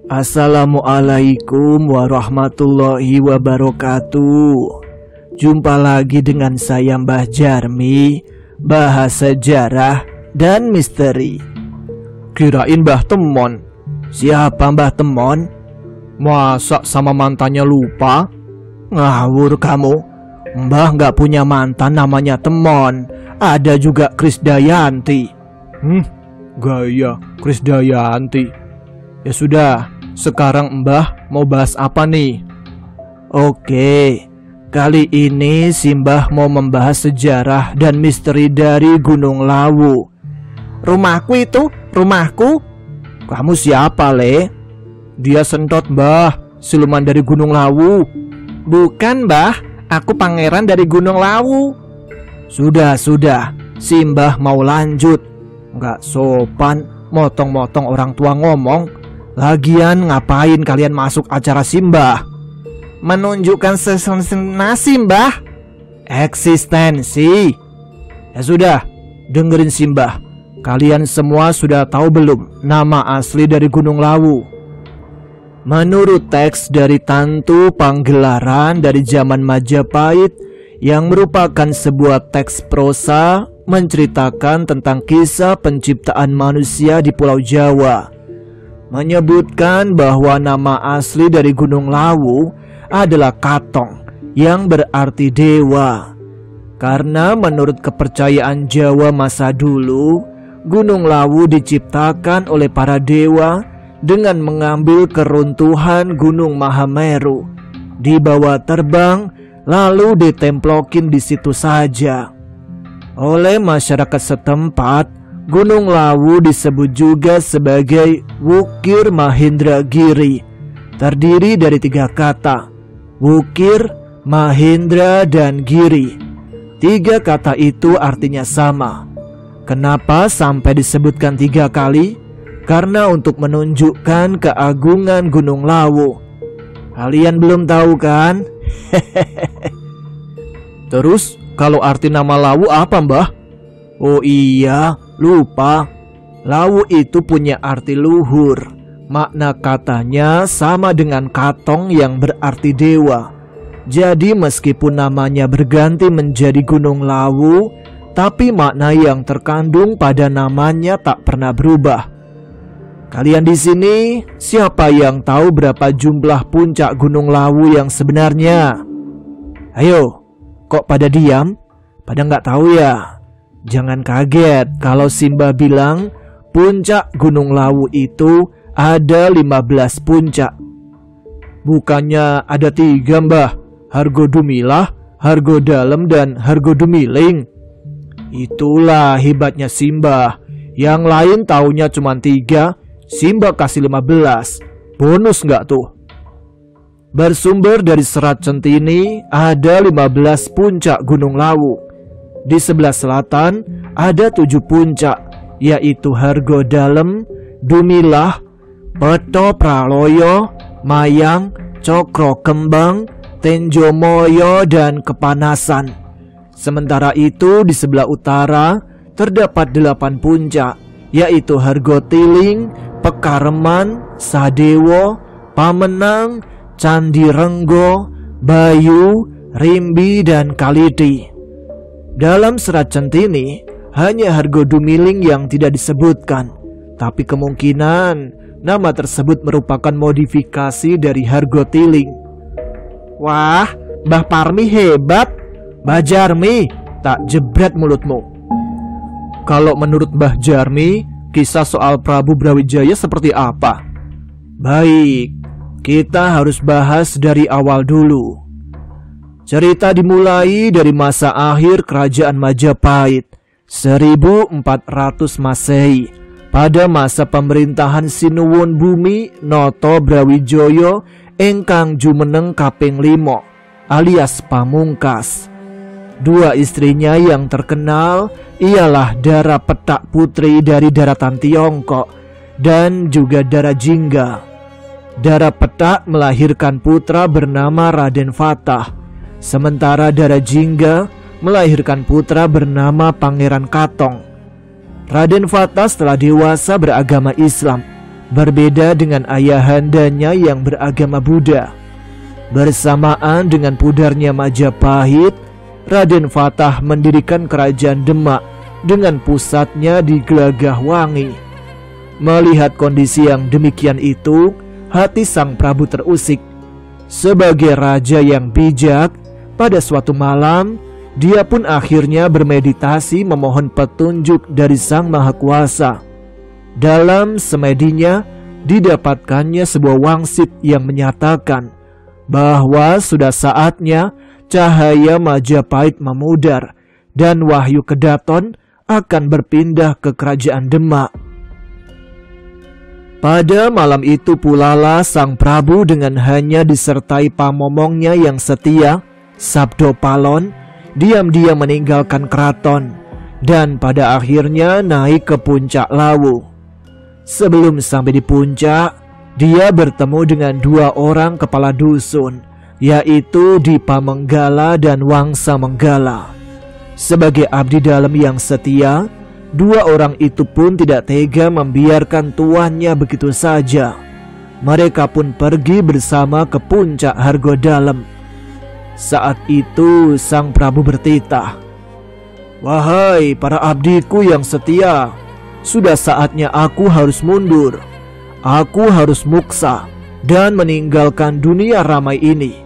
Assalamualaikum warahmatullahi wabarakatuh. Jumpa lagi dengan saya Mbah Jarmi, bahas sejarah dan misteri. Kirain Mbah Temon. Siapa Mbah Temon? Masa sama mantannya lupa? Ngawur kamu. Mbah gak punya mantan namanya Temon. Ada juga Krisdayanti. Gaya Krisdayanti. Ya sudah, sekarang Mbah mau bahas apa nih? Oke, kali ini si Mbah mau membahas sejarah dan misteri dari Gunung Lawu. Rumahku itu, rumahku. Kamu siapa, Le? Dia Sentot, Mbah, siluman dari Gunung Lawu. Bukan, Mbah, aku pangeran dari Gunung Lawu. Sudah, si Mbah mau lanjut. Nggak sopan, motong-motong orang tua ngomong. Lagian ngapain kalian masuk acara Simbah? Menunjukkan nasi, Mbah. Eksistensi. Ya sudah, dengerin Simbah. Kalian semua sudah tahu belum nama asli dari Gunung Lawu? Menurut teks dari Tantu Panggelaran dari zaman Majapahit, yang merupakan sebuah teks prosa menceritakan tentang kisah penciptaan manusia di Pulau Jawa, menyebutkan bahwa nama asli dari Gunung Lawu adalah Katong, yang berarti dewa. Karena menurut kepercayaan Jawa masa dulu, Gunung Lawu diciptakan oleh para dewa dengan mengambil keruntuhan Gunung Mahameru, dibawa terbang lalu ditemplokin di situ saja. Oleh masyarakat setempat, Gunung Lawu disebut juga sebagai Wukir Mahendragiri, terdiri dari 3 kata, Wukir, Mahendra, dan Giri. 3 kata itu artinya sama. Kenapa sampai disebutkan 3 kali? Karena untuk menunjukkan keagungan Gunung Lawu. Kalian belum tahu kan? Terus kalau arti nama Lawu apa, Mbah? Oh iya, lupa. Lawu itu punya arti luhur. Makna katanya sama dengan Katong yang berarti dewa. Jadi meskipun namanya berganti menjadi Gunung Lawu, tapi makna yang terkandung pada namanya tak pernah berubah. Kalian di sini, siapa yang tahu berapa jumlah puncak Gunung Lawu yang sebenarnya? Ayo, kok pada diam? Pada nggak tahu ya? Jangan kaget kalau Simbah bilang puncak Gunung Lawu itu ada 15 puncak. Bukannya ada 3, Mbah? Hargodumilah, Hargodalem, dan Hargodumiling. Itulah hebatnya Simbah. Yang lain taunya cuma 3, Simbah kasih 15. Bonus nggak tuh? Bersumber dari Serat Centini, ada 15 puncak Gunung Lawu. Di sebelah selatan ada 7 puncak, yaitu Hargodalem, Dumilah, Peto Praloyo, Mayang, Cokro Kembang, Tenjomoyo, dan Kepanasan. Sementara itu di sebelah utara terdapat 8 puncak, yaitu Hargotiling, Pekareman, Sadewo, Pamenang, Candi Renggo, Bayu, Rimbi, dan Kalidi. Dalam Serat Centini hanya Hargodumiling yang tidak disebutkan, tapi kemungkinan nama tersebut merupakan modifikasi dari Hargotiling. Wah, Mbah Parmi hebat. Mbah Jarmi, tak jebret mulutmu. Kalau menurut Mbah Jarmi, kisah soal Prabu Brawijaya seperti apa? Baik, kita harus bahas dari awal dulu. Cerita dimulai dari masa akhir Kerajaan Majapahit 1400 Masehi, pada masa pemerintahan Sinuwun Bumi Noto Brawijaya ingkang jumeneng kaping 5 alias Pamungkas. 2 istrinya yang terkenal ialah Dara Petak Putri dari daratan Tiongkok dan juga Dara Jingga. Dara Petak melahirkan putra bernama Raden Fatah, sementara Dara Jingga melahirkan putra bernama Pangeran Katong. Raden Fatah setelah dewasa beragama Islam, berbeda dengan ayahandanya yang beragama Buddha. Bersamaan dengan pudarnya Majapahit, Raden Fatah mendirikan kerajaan Demak dengan pusatnya di Gelagahwangi. Melihat kondisi yang demikian itu, hati sang Prabu terusik. Sebagai raja yang bijak, pada suatu malam dia pun akhirnya bermeditasi memohon petunjuk dari Sang Maha Kuasa. Dalam semedinya didapatkannya sebuah wangsit yang menyatakan bahwa sudah saatnya cahaya Majapahit memudar dan Wahyu Kedaton akan berpindah ke kerajaan Demak. Pada malam itu pula lah sang Prabu dengan hanya disertai pamomongnya yang setia, Sabdo Palon, diam-diam meninggalkan keraton dan pada akhirnya naik ke puncak Lawu. Sebelum sampai di puncak, dia bertemu dengan dua orang kepala dusun, yaitu Dipa Menggala dan Wangsa Menggala. Sebagai abdi dalam yang setia, dua orang itu pun tidak tega membiarkan tuannya begitu saja. Mereka pun pergi bersama ke puncak Hargodalem. Saat itu sang Prabu bertitah, "Wahai para abdiku yang setia, sudah saatnya aku harus mundur. Aku harus muksa dan meninggalkan dunia ramai ini.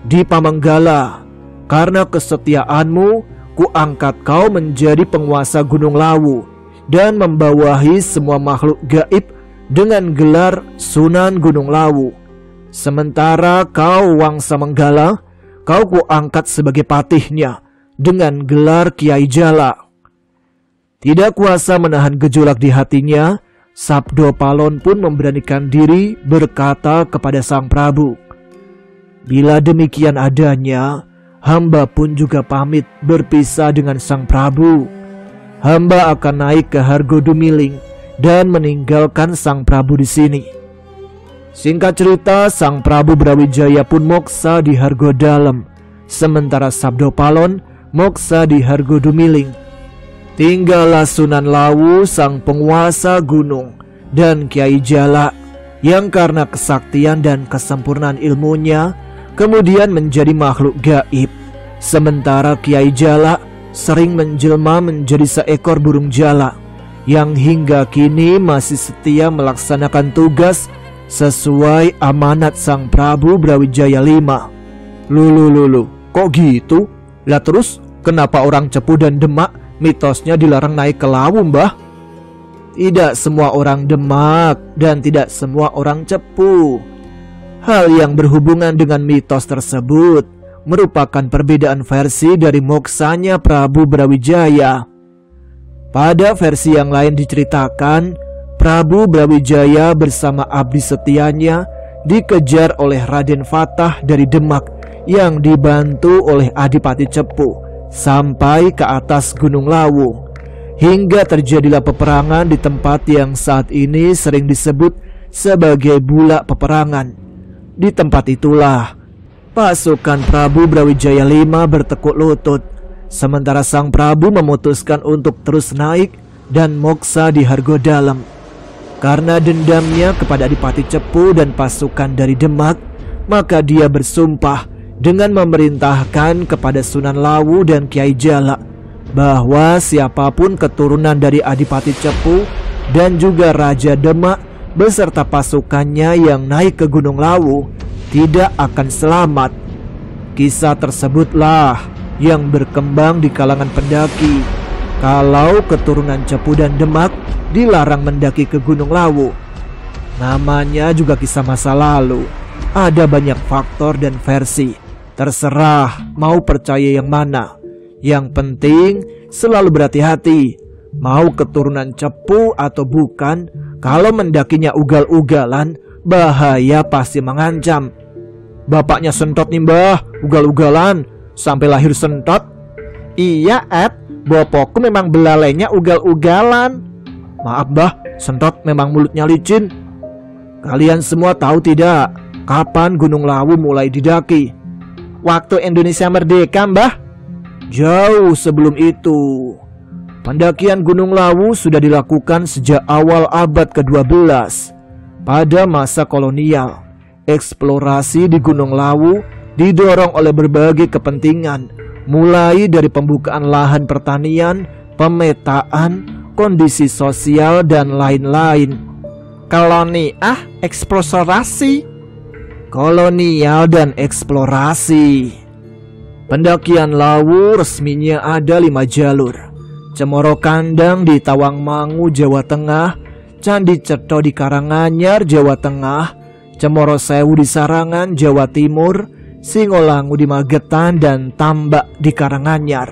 Dipa Menggala, karena kesetiaanmu, kuangkat kau menjadi penguasa Gunung Lawu dan membawahi semua makhluk gaib dengan gelar Sunan Gunung Lawu. Sementara kau Wangsa Menggala, kau kuangkat sebagai patihnya dengan gelar Kiai Jala." Tidak kuasa menahan gejolak di hatinya, Sabdo Palon pun memberanikan diri berkata kepada sang Prabu, "Bila demikian adanya, hamba pun juga pamit berpisah dengan sang Prabu. Hamba akan naik ke Hargodumiling dan meninggalkan sang Prabu di sini." Singkat cerita, sang Prabu Brawijaya pun moksa di Hargodalem, sementara Sabdo Palon moksa di Hargodumiling. Tinggallah Sunan Lawu, sang penguasa gunung, dan Kiai Jala yang karena kesaktian dan kesempurnaan ilmunya kemudian menjadi makhluk gaib. Sementara Kiai Jala sering menjelma menjadi seekor burung jala yang hingga kini masih setia melaksanakan tugas sesuai amanat sang Prabu Brawijaya V. Lulu, kok gitu? Lah terus kenapa orang Cepu dan Demak mitosnya dilarang naik ke Lawu, Mbah? Tidak semua orang Demak dan tidak semua orang Cepu. Hal yang berhubungan dengan mitos tersebut merupakan perbedaan versi dari moksanya Prabu Brawijaya. Pada versi yang lain diceritakan, Prabu Brawijaya bersama abdi setianya dikejar oleh Raden Fatah dari Demak yang dibantu oleh Adipati Cepu sampai ke atas Gunung Lawu, hingga terjadilah peperangan di tempat yang saat ini sering disebut sebagai Bulak Peperangan. Di tempat itulah pasukan Prabu Brawijaya V bertekuk lutut, sementara sang Prabu memutuskan untuk terus naik dan moksa di Hargodalem. Karena dendamnya kepada Adipati Cepu dan pasukan dari Demak, maka dia bersumpah dengan memerintahkan kepada Sunan Lawu dan Kiai Jala bahwa siapapun keturunan dari Adipati Cepu dan juga Raja Demak beserta pasukannya yang naik ke Gunung Lawu tidak akan selamat. Kisah tersebutlah yang berkembang di kalangan pendaki kalau keturunan Cepu dan Demak dilarang mendaki ke Gunung Lawu. Namanya juga kisah masa lalu, ada banyak faktor dan versi. Terserah mau percaya yang mana. Yang penting selalu berhati-hati. Mau keturunan Cepu atau bukan, kalau mendakinya ugal-ugalan, bahaya pasti mengancam. Bapaknya sentot nih, Mbah, ugal-ugalan sampai lahir sentot. Iya, Ed, bapakku memang belalainya ugal-ugalan. Maaf, Mbah, sentot memang mulutnya licin. Kalian semua tahu tidak kapan Gunung Lawu mulai didaki? Waktu Indonesia merdeka, Mbah. Jauh sebelum itu. Pendakian Gunung Lawu sudah dilakukan sejak awal abad ke-12. Pada masa kolonial, eksplorasi di Gunung Lawu didorong oleh berbagai kepentingan, mulai dari pembukaan lahan pertanian, pemetaan, kondisi sosial, dan lain-lain. Eksplorasi, kolonial dan eksplorasi. Pendakian Lawu resminya ada 5 jalur. Cemoro Kandang di Tawangmangu, Jawa Tengah, Candi Cetho di Karanganyar, Jawa Tengah, Cemoro Sewu di Sarangan, Jawa Timur, Singolangu di Magetan, dan Tambak di Karanganyar.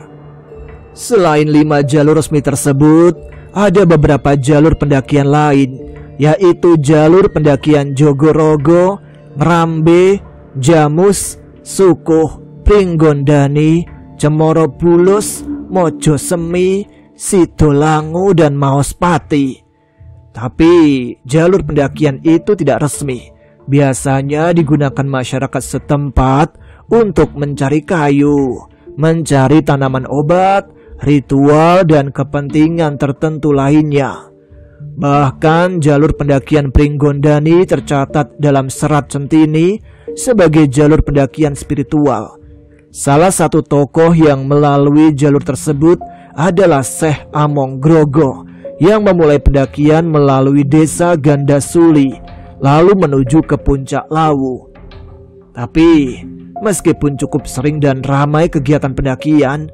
Selain 5 jalur resmi tersebut, ada beberapa jalur pendakian lain, yaitu jalur pendakian Jogorogo, Ngrambe, Jamus, Sukuh, Pringgondani, Cemoro Bulus, Mojo Semi, Sidolangu, dan Maospati. Tapi jalur pendakian itu tidak resmi. Biasanya digunakan masyarakat setempat untuk mencari kayu, mencari tanaman obat, ritual, dan kepentingan tertentu lainnya. Bahkan jalur pendakian Pringgondani tercatat dalam Serat Centini sebagai jalur pendakian spiritual. Salah satu tokoh yang melalui jalur tersebut adalah Syekh Among Grogo yang memulai pendakian melalui desa Gandasuli lalu menuju ke puncak Lawu. Tapi meskipun cukup sering dan ramai kegiatan pendakian,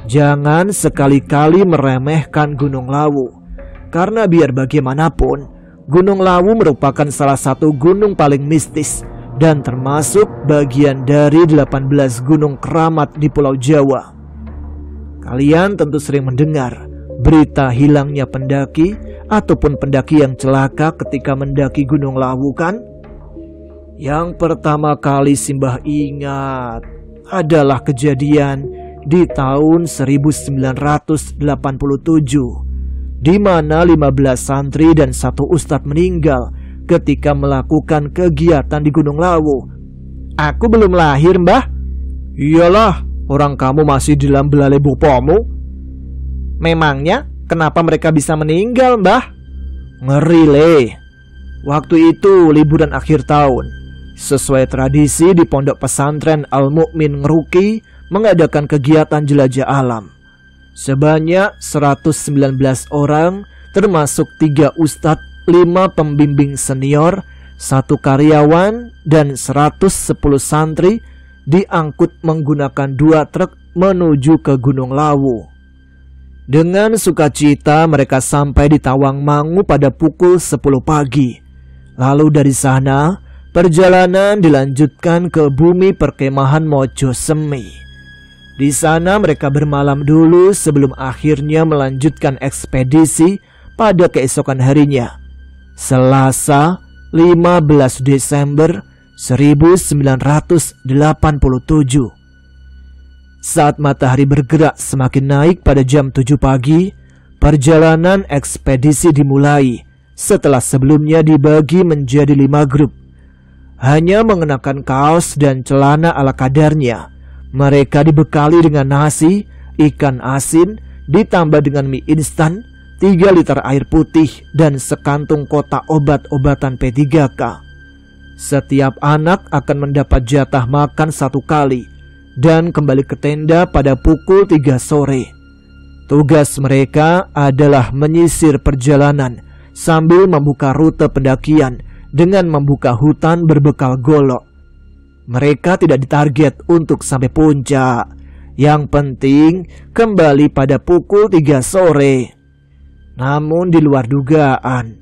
jangan sekali-kali meremehkan Gunung Lawu. Karena biar bagaimanapun, Gunung Lawu merupakan salah satu gunung paling mistis dan termasuk bagian dari 18 gunung keramat di Pulau Jawa. Kalian tentu sering mendengar berita hilangnya pendaki ataupun pendaki yang celaka ketika mendaki Gunung Lawu, kan? Yang pertama kali Simbah ingat adalah kejadian di tahun 1987, di mana 15 santri dan 1 ustadz meninggal ketika melakukan kegiatan di Gunung Lawu. Aku belum lahir, Mbah. Iyalah, orang kamu masih di dalam belalai bopomu. Memangnya kenapa mereka bisa meninggal, Mbah? Ngeri, Le. Waktu itu liburan akhir tahun. Sesuai tradisi di Pondok Pesantren Al-Mu'min Ngeruki mengadakan kegiatan jelajah alam. Sebanyak 119 orang, termasuk 3 ustadz, 5 pembimbing senior, 1 karyawan, dan 110 santri diangkut menggunakan 2 truk menuju ke Gunung Lawu. Dengan sukacita mereka sampai di Tawangmangu pada pukul 10 pagi. Lalu dari sana perjalanan dilanjutkan ke bumi perkemahan Mojo Semi. Di sana mereka bermalam dulu sebelum akhirnya melanjutkan ekspedisi pada keesokan harinya, Selasa 15 Desember 1987. Saat matahari bergerak semakin naik pada jam 7 pagi, perjalanan ekspedisi dimulai setelah sebelumnya dibagi menjadi 5 grup. Hanya mengenakan kaos dan celana ala kadarnya, mereka dibekali dengan nasi, ikan asin, ditambah dengan mie instan, 3 liter air putih, dan sekantung kotak obat-obatan P3K. Setiap anak akan mendapat jatah makan 1 kali dan kembali ke tenda pada pukul 3 sore. Tugas mereka adalah menyisir perjalanan sambil membuka rute pendakian dengan membuka hutan berbekal golok. Mereka tidak ditarget untuk sampai puncak. Yang penting kembali pada pukul 3 sore. Namun di luar dugaan,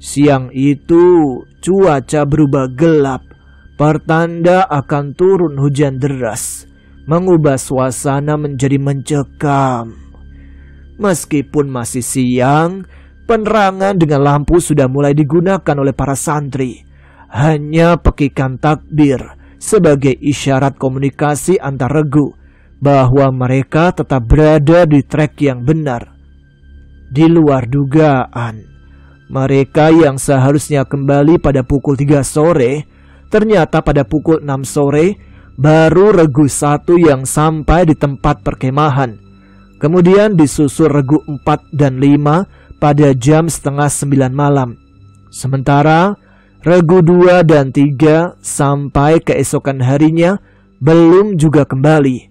siang itu cuaca berubah gelap, pertanda akan turun hujan deras, mengubah suasana menjadi mencekam. Meskipun masih siang, penerangan dengan lampu sudah mulai digunakan oleh para santri. Hanya pekikan takbir sebagai isyarat komunikasi antar regu bahwa mereka tetap berada di trek yang benar. Di luar dugaan, mereka yang seharusnya kembali pada pukul 3 sore, ternyata pada pukul 6 sore baru regu 1 yang sampai di tempat perkemahan. Kemudian disusul regu 4 dan 5 pada jam setengah 9 malam. Sementara Regu 2 dan 3 sampai keesokan harinya belum juga kembali.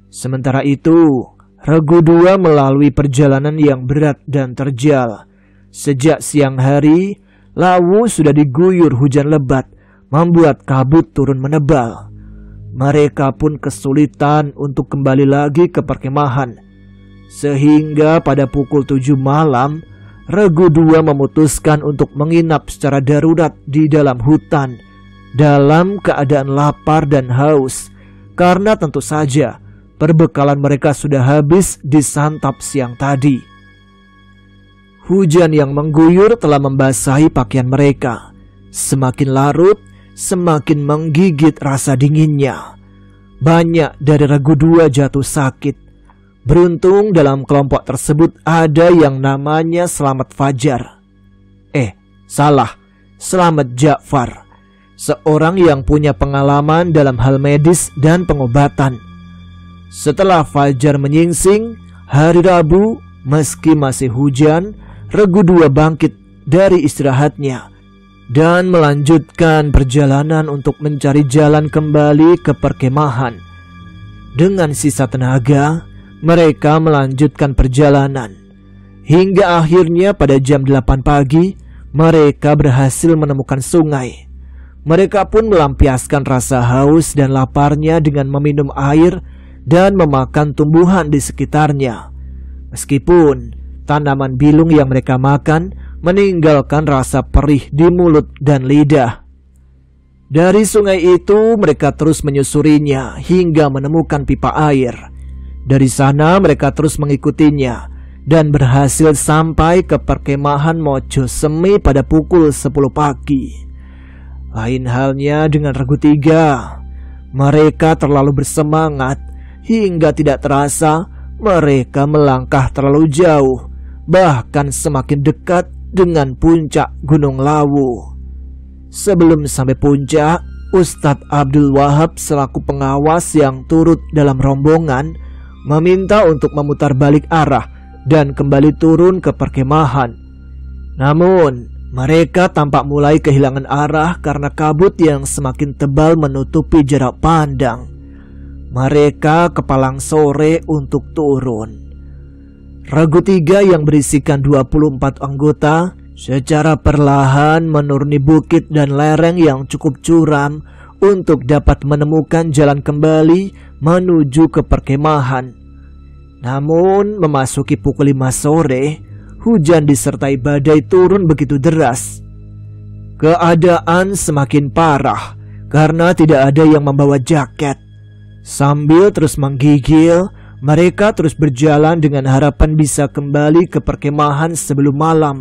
Sementara itu, Regu 2 melalui perjalanan yang berat dan terjal. Sejak siang hari, Lawu sudah diguyur hujan lebat, membuat kabut turun menebal. Mereka pun kesulitan untuk kembali lagi ke perkemahan. Sehingga pada pukul 7 malam, Regu 2 memutuskan untuk menginap secara darurat di dalam hutan dalam keadaan lapar dan haus, karena tentu saja perbekalan mereka sudah habis disantap siang tadi. Hujan yang mengguyur telah membasahi pakaian mereka. Semakin larut, semakin menggigit rasa dinginnya. Banyak dari Regu 2 jatuh sakit. Beruntung dalam kelompok tersebut ada yang namanya Selamat Fajar. Salah, Selamat Ja'far. Seorang yang punya pengalaman dalam hal medis dan pengobatan. Setelah Fajar menyingsing, hari Rabu, meski masih hujan, Regu 2 bangkit dari istirahatnya dan melanjutkan perjalanan untuk mencari jalan kembali ke perkemahan. Dengan sisa tenaga, mereka melanjutkan perjalanan. Hingga akhirnya pada jam 8 pagi, mereka berhasil menemukan sungai. Mereka pun melampiaskan rasa haus dan laparnya dengan meminum air dan memakan tumbuhan di sekitarnya. Meskipun tanaman bilung yang mereka makan meninggalkan rasa perih di mulut dan lidah. Dari sungai itu mereka terus menyusurinya hingga menemukan pipa air. Dari sana mereka terus mengikutinya dan berhasil sampai ke perkemahan Mojo Semi pada pukul 10 pagi. Lain halnya dengan Regu 3. Mereka terlalu bersemangat hingga tidak terasa mereka melangkah terlalu jauh, bahkan semakin dekat dengan puncak Gunung Lawu. Sebelum sampai puncak, Ustadz Abdul Wahab selaku pengawas yang turut dalam rombongan meminta untuk memutar balik arah dan kembali turun ke perkemahan. Namun, mereka tampak mulai kehilangan arah karena kabut yang semakin tebal menutupi jarak pandang. Mereka kepalang sore untuk turun. Regu 3 yang berisikan 24 anggota secara perlahan menuruni bukit dan lereng yang cukup curam untuk dapat menemukan jalan kembali menuju ke perkemahan. Namun memasuki pukul 5 sore, hujan disertai badai turun begitu deras. Keadaan semakin parah karena tidak ada yang membawa jaket. Sambil terus menggigil, mereka terus berjalan dengan harapan bisa kembali ke perkemahan sebelum malam.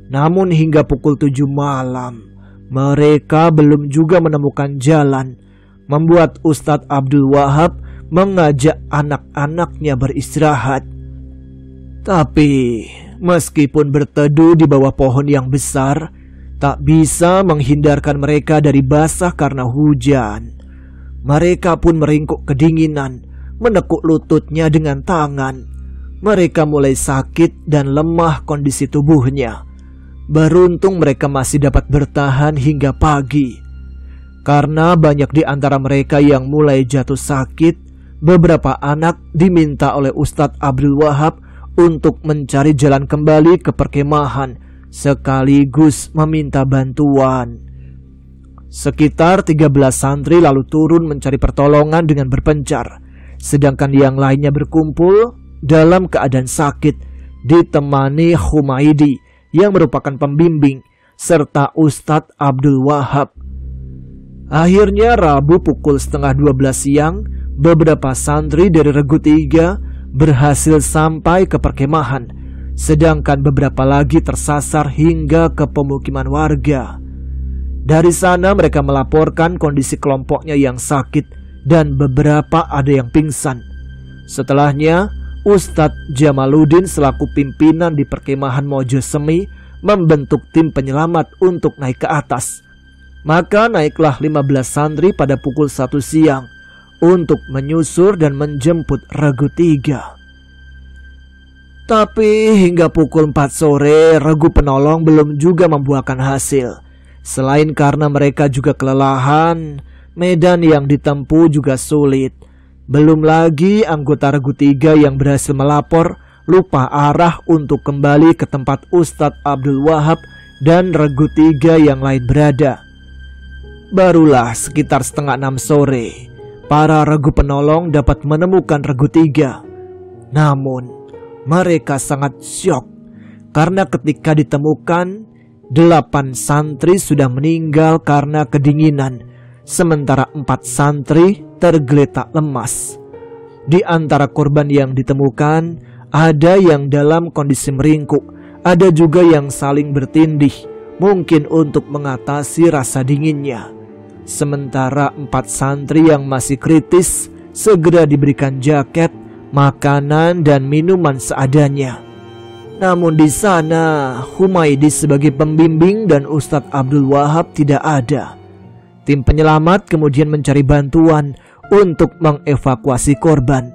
Namun hingga pukul 7 malam, mereka belum juga menemukan jalan, membuat Ustadz Abdul Wahab mengajak anak-anaknya beristirahat. Tapi meskipun berteduh di bawah pohon yang besar, tak bisa menghindarkan mereka dari basah karena hujan. Mereka pun meringkuk kedinginan, menekuk lututnya dengan tangan. Mereka mulai sakit dan lemah kondisi tubuhnya. Beruntung mereka masih dapat bertahan hingga pagi. Karena banyak di antara mereka yang mulai jatuh sakit, beberapa anak diminta oleh Ustadz Abdul Wahab untuk mencari jalan kembali ke perkemahan sekaligus meminta bantuan. Sekitar 13 santri lalu turun mencari pertolongan dengan berpencar, sedangkan yang lainnya berkumpul dalam keadaan sakit ditemani Humaidi yang merupakan pembimbing serta Ustadz Abdul Wahab. Akhirnya Rabu pukul 11:30 siang, beberapa santri dari Regu 3 berhasil sampai ke perkemahan, sedangkan beberapa lagi tersasar hingga ke pemukiman warga. Dari sana mereka melaporkan kondisi kelompoknya yang sakit dan beberapa ada yang pingsan. Setelahnya, Ustadz Jamaluddin selaku pimpinan di perkemahan Mojo Semi membentuk tim penyelamat untuk naik ke atas. Maka naiklah 15 santri pada pukul 1 siang untuk menyusur dan menjemput Regu 3. Tapi hingga pukul 4 sore Regu penolong belum juga membuahkan hasil. Selain karena mereka juga kelelahan, medan yang ditempuh juga sulit. Belum lagi anggota Regu 3 yang berhasil melapor lupa arah untuk kembali ke tempat Ustadz Abdul Wahab dan Regu 3 yang lain berada. Barulah sekitar 5:30 sore, para regu penolong dapat menemukan Regu 3. Namun, mereka sangat syok karena ketika ditemukan, 8 santri sudah meninggal karena kedinginan, sementara 4 santri tergeletak lemas. Di antara korban yang ditemukan, ada yang dalam kondisi meringkuk, ada juga yang saling bertindih, mungkin untuk mengatasi rasa dinginnya. Sementara 4 santri yang masih kritis segera diberikan jaket, makanan, dan minuman seadanya. Namun di sana, Humaydi sebagai pembimbing dan Ustadz Abdul Wahab tidak ada. Tim penyelamat kemudian mencari bantuan untuk mengevakuasi korban.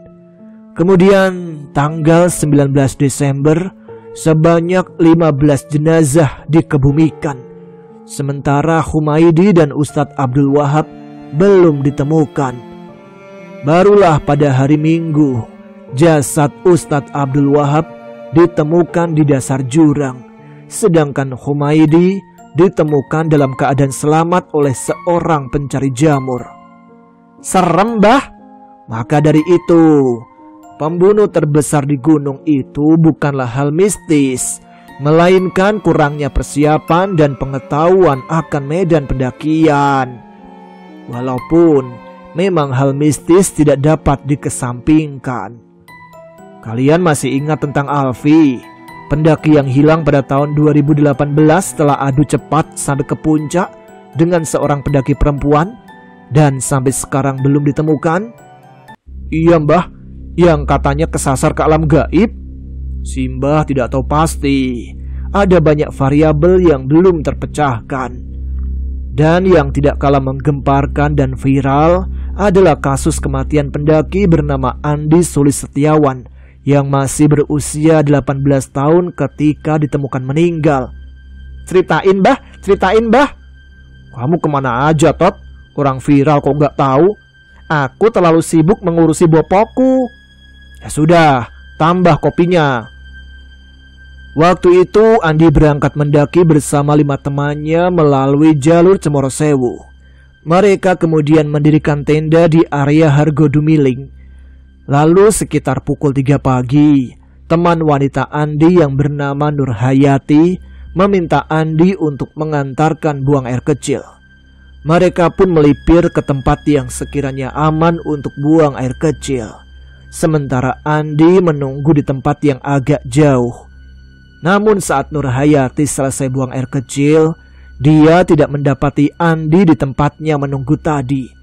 Kemudian tanggal 19 Desember, sebanyak 15 jenazah dikebumikan. Sementara Humaydi dan Ustadz Abdul Wahab belum ditemukan. Barulah pada hari Minggu, jasad Ustadz Abdul Wahab ditemukan di dasar jurang, sedangkan Humaydi ditemukan dalam keadaan selamat oleh seorang pencari jamur. Serem, Mbah. Maka dari itu, pembunuh terbesar di gunung itu bukanlah hal mistis, melainkan kurangnya persiapan dan pengetahuan akan medan pendakian. Walaupun memang hal mistis tidak dapat dikesampingkan. Kalian masih ingat tentang Alfi, pendaki yang hilang pada tahun 2018 setelah adu cepat sampai ke puncak dengan seorang pendaki perempuan dan sampai sekarang belum ditemukan? Iya, Mbah, yang katanya kesasar ke alam gaib. Simbah tidak tahu pasti. Ada banyak variabel yang belum terpecahkan. Dan yang tidak kalah menggemparkan dan viral adalah kasus kematian pendaki bernama Andi Sulis Setiawan yang masih berusia 18 tahun ketika ditemukan meninggal. Ceritain, Mbah, ceritain, Mbah. Kamu kemana aja, Tot? Orang viral kok nggak tahu? Aku terlalu sibuk mengurusi bopokku. Ya sudah, tambah kopinya. Waktu itu Andi berangkat mendaki bersama 5 temannya melalui jalur Cemoro Sewu. Mereka kemudian mendirikan tenda di area Hargo Dumiling. Lalu sekitar pukul 3 pagi, teman wanita Andi yang bernama Nur Hayati meminta Andi untuk mengantarkan buang air kecil. Mereka pun melipir ke tempat yang sekiranya aman untuk buang air kecil. Sementara Andi menunggu di tempat yang agak jauh. Namun saat Nur Hayati selesai buang air kecil, dia tidak mendapati Andi di tempatnya menunggu tadi.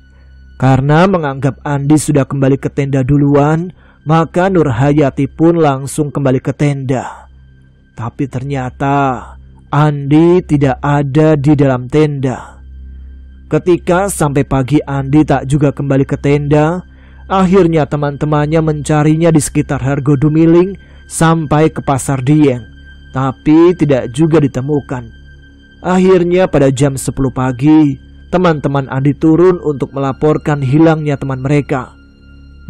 Karena menganggap Andi sudah kembali ke tenda duluan, maka Nur Hayati pun langsung kembali ke tenda. Tapi ternyata Andi tidak ada di dalam tenda. Ketika sampai pagi Andi tak juga kembali ke tenda, akhirnya teman-temannya mencarinya di sekitar Hargo Dumiling sampai ke Pasar Dieng, tapi tidak juga ditemukan. Akhirnya pada jam 10 pagi, teman-teman Andi turun untuk melaporkan hilangnya teman mereka.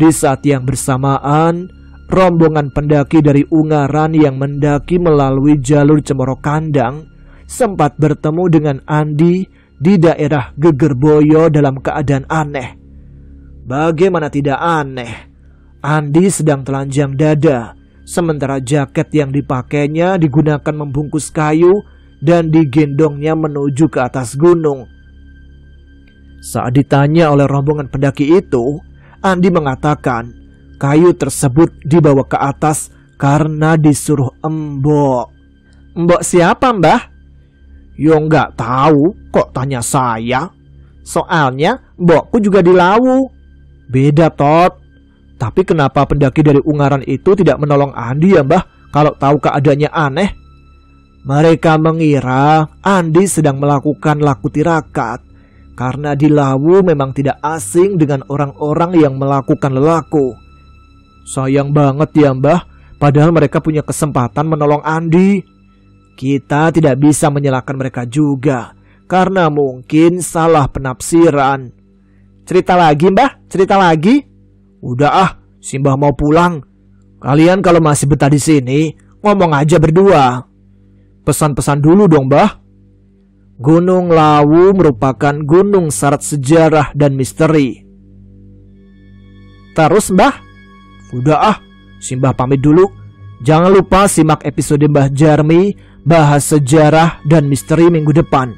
Di saat yang bersamaan, rombongan pendaki dari Ungaran yang mendaki melalui jalur Cemoro Kandang sempat bertemu dengan Andi di daerah Gegerboyo dalam keadaan aneh. Bagaimana tidak aneh? Andi sedang telanjang dada, sementara jaket yang dipakainya digunakan membungkus kayu dan digendongnya menuju ke atas gunung. Saat ditanya oleh rombongan pendaki itu, Andi mengatakan kayu tersebut dibawa ke atas karena disuruh embok. Embok siapa, Mbah? Yo nggak tahu, kok tanya saya? Soalnya mbokku juga di Lawu. Beda, Tot. Tapi kenapa pendaki dari Ungaran itu tidak menolong Andi ya, Mbah, kalau tahu keadaannya aneh? Mereka mengira Andi sedang melakukan laku tirakat, karena di Lawu memang tidak asing dengan orang-orang yang melakukan lelaku. Sayang banget ya, Mbah, padahal mereka punya kesempatan menolong Andi. Kita tidak bisa menyalahkan mereka juga, karena mungkin salah penafsiran. Cerita lagi, Mbah, cerita lagi. Udah ah, Simbah mau pulang. Kalian kalau masih betah di sini, ngomong aja berdua. Pesan-pesan dulu dong, Mbah. Gunung Lawu merupakan gunung syarat sejarah dan misteri. Terus, Mbah? Udah ah, Simbah pamit dulu. Jangan lupa simak episode Mbah Jarmi bahas sejarah dan misteri minggu depan.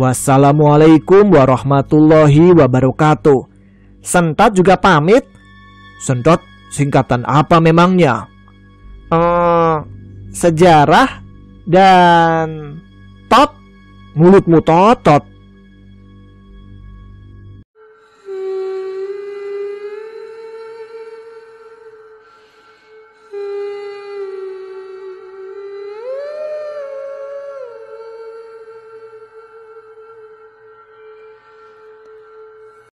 Wassalamualaikum warahmatullahi wabarakatuh. Sentot juga pamit. Sentot singkatan apa memangnya? Sejarah dan tot. Mulutmu totot.